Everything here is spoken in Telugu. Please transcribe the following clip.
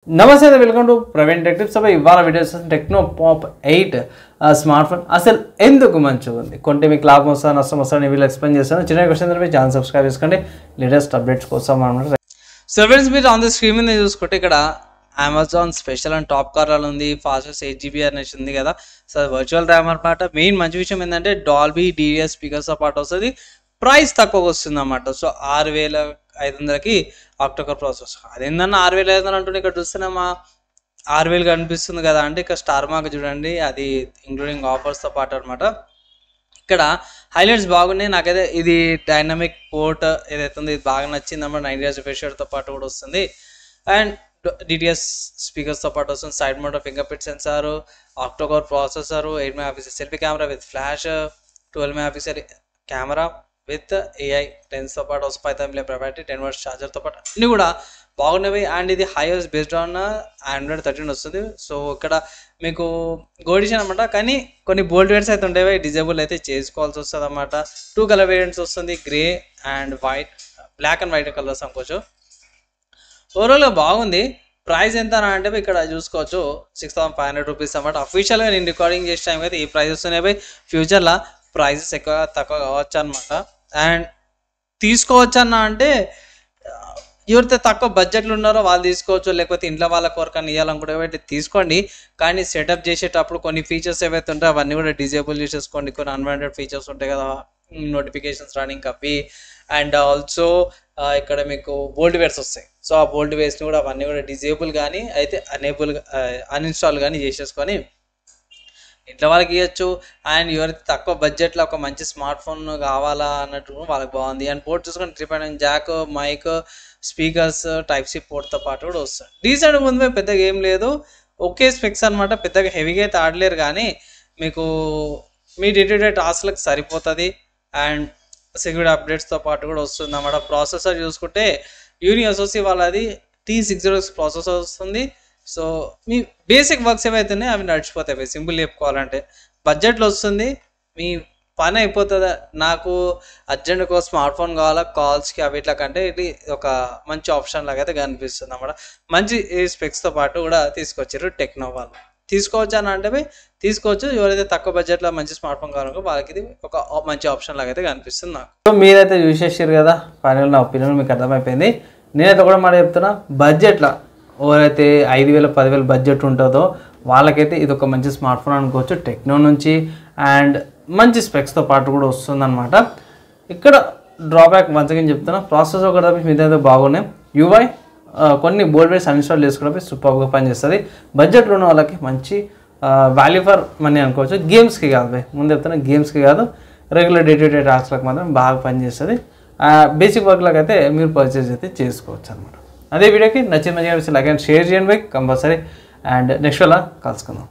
నమస్తే welcome to Praveen tech tips. ఇవాళ videos Tecno Pop 8 smartphone అసలు ఎందుకు మంచిగా ఉంది, కొంటే మీకు లాభం వస్తా నష్టం వస్తా వీళ్ళు ఎక్స్ప్లెయిన్ చేస్తాను. చిన్న క్వశ్చన్ మీ ఛానల్ సబ్స్క్రైబ్ చేసుకోండి లేటెస్ట్ అప్డేట్స్ కోసం అనమాట. సో ఫ్రెండ్స్, మీరు ఆన్ ద స్క్రీన్ మీద చూసుకుంటే ఇక్కడ Amazon special and top corner ఉంది, ఫాస్టెస్ట్ 8GB అనేసి ఉంది కదా. సో వర్చువల్ ర్యామ్ అనమాట. మెయిన్ మంచి విషయం ఏంటంటే డాల్బీ DVS స్పీకర్స్తో పాటు వస్తుంది, ప్రైస్ తక్కువగా వస్తుంది అన్నమాట. సో 6500కి ఆక్టోకోర్ ప్రాసెసర్. అదేందన్న 6500 అంటుండే, ఇక్కడ చూస్తేనేమా 6000 కనిపిస్తుంది కదా. అంటే ఇక్కడ స్టార్ మార్క్ చూడండి, అది ఇంక్లూడింగ్ ఆఫర్స్తో పాటు అనమాట. ఇక్కడ హైలైట్స్ బాగున్నాయి. నాకైతే ఇది డైనమిక్ పోర్ట్ ఏదైతే ఉందో ఇది బాగా నచ్చింది అన్నమాట. 9 ఇయర్స్ రిఫ్రెషర్తో పాటు కూడా వస్తుంది అండ్ DTS స్పీకర్స్తో పాటు వస్తుంది. Side mounted fingerprint sensor, octa core processor, 8 MP selfie camera with flash, 12 MP camera with AI లెన్స్తో పాటు వస్తుంది, 5 ప్రొవైడరీ 10 వాట్స్ ఛార్జర్తో పాటు అన్నీ కూడా బాగున్నవి. అండ్ ఇది హైయెస్ బేస్డ్ ఆన్ Android 13 వస్తుంది. సో ఇక్కడ మీకు గోడిషన్ అనమాట, కానీ కొన్ని బోల్డ్ వేరియంట్స్ అయితే ఉంటాయి, డిజేబుల్ అయితే చేసుకోవాల్సి వస్తుంది అనమాట. 2 కలర్ వేరియంట్స్ వస్తుంది, grey and white, black and white colours అనుకోవచ్చు. ఓవరాల్గా బాగుంది. ప్రైస్ ఎంత అని అంటే ఇక్కడ చూసుకోవచ్చు 6500 రూపీస్ అనమాట. అఫీషియల్గా నేను రికార్డింగ్ చేసే టైం అయితే ఈ ప్రైస్ వస్తున్నాయి. ఫ్యూచర్లో ప్రైజెస్ ఎక్కువ తక్కువ కావచ్చు అనమాట. అండ్ తీసుకోవచ్చు అన్న అంటే ఎవరైతే తక్కువ బడ్జెట్లు ఉన్నారో వాళ్ళు తీసుకోవచ్చు, లేకపోతే ఇంట్లో వాళ్ళ కొరకని ఇవ్వాలనుకుంటే తీసుకోండి. కానీ సెటప్ చేసేటప్పుడు కొన్ని ఫీచర్స్ ఏవైతే ఉంటాయో అవన్నీ కూడా డిజేబుల్ చేసేసుకోండి. కొన్ని అన్వాంటెడ్ ఫీచర్స్ ఉంటాయి కదా, నోటిఫికేషన్స్ రన్నింగ్ అవి. అండ్ ఆల్సో ఇక్కడ మీకు బోల్డ్ వేర్స్ వస్తాయి. సో ఆ బోల్డ్ వేర్స్ని కూడా అవన్నీ కూడా డిజేబుల్ కానీ అయితే అన్ఇన్స్టాల్ కానీ చేసేసుకొని ఇంట్లో వాళ్ళకి ఇవ్వచ్చు. అండ్ ఎవరైతే తక్కువ బడ్జెట్లో ఒక మంచి స్మార్ట్ ఫోన్ కావాలా అన్నట్టు వాళ్ళకి బాగుంది. అండ్ పోర్ట్ చూసుకొని 3.9 jack, mic, speakers, type C పోర్ట్తో పాటు కూడా వస్తుంది. డీసెంట్ ముందు పెద్దగా ఏం లేదు, ఓకే స్పెక్స్ అనమాట. పెద్దగా హెవీగా అయితే ఆడలేరు కానీ మీకు మీ డే టు డే టాస్క్లకు సరిపోతుంది. అండ్ సెక్యూరిటీ అప్డేట్స్తో పాటు కూడా వస్తుంది అన్నమాట. ప్రాసెసర్ చూసుకుంటే యూని SoC వాళ్ళది T60 ప్రాసెసర్ వస్తుంది. సో మీ బేసిక్ వర్క్స్ ఏవైతే ఉన్నాయో అవి నడిచిపోతాయి. సింపుల్ చెప్పుకోవాలంటే బడ్జెట్లో వస్తుంది, మీ పని అయిపోతుంది. నాకు అర్జెంట్గా ఒక స్మార్ట్ ఫోన్ కావాలా కాల్స్కి అవి ఇట్లా కంటే ఇది ఒక మంచి ఆప్షన్ లాగా అయితే కనిపిస్తుంది అన్నమాట. మంచి స్పెక్స్తో పాటు కూడా తీసుకొచ్చారు టెక్నో వాళ్ళు. తీసుకోవచ్చు అని అంటే తీసుకోవచ్చు. ఎవరైతే తక్కువ బడ్జెట్లో మంచి స్మార్ట్ ఫోన్ కావాలనుకో వాళ్ళకి ఇది ఒక మంచి ఆప్షన్ లాగా అయితే కనిపిస్తుంది నాకు. సో మీరైతే చూసేసారు కదా, ఫైనల్ నా ఒపీనియన్ మీకు అర్థమైపోయింది. నేనైతే కూడా మాట చెప్తున్నా, బడ్జెట్లో ఎవరైతే 5000 10,000 బడ్జెట్ ఉంటుందో వాళ్ళకైతే ఇది ఒక మంచి స్మార్ట్ ఫోన్ అనుకోవచ్చు టెక్నో నుంచి. అండ్ మంచి స్పెక్స్తో పాటు కూడా వస్తుందన్నమాట. ఇక్కడ డ్రాబ్యాక్ మంచిగా చెప్తున్నా, ప్రాసెస్ ఒకటి తప్పి మీదైతే బాగున్నాయి. UI కొన్ని బోల్డ్ వేర్స్ అన్ఇన్స్టాల్ చేసుకోవడం సూపర్గా పనిచేస్తుంది. బడ్జెట్లో ఉన్న వాళ్ళకి మంచి వాల్యూ ఫర్ మనీ అనుకోవచ్చు. గేమ్స్కి కాదు, ముందు చెప్తున్నా గేమ్స్కి కాదు, రెగ్యులర్ డే టు డే టాస్క్లకు మాత్రం బాగా పనిచేస్తుంది. బేసిక్ వర్క్లకు అయితే మీరు పర్చేజ్ అయితే చేసుకోవచ్చు అనమాట. అదే వీడియోకి నచ్చిన మంచిగా లైక్ అండ్ షేర్ చేయండి కంపల్సరీ. అండ్ నెక్స్ట్ వల్ల కలుసుకుందాం.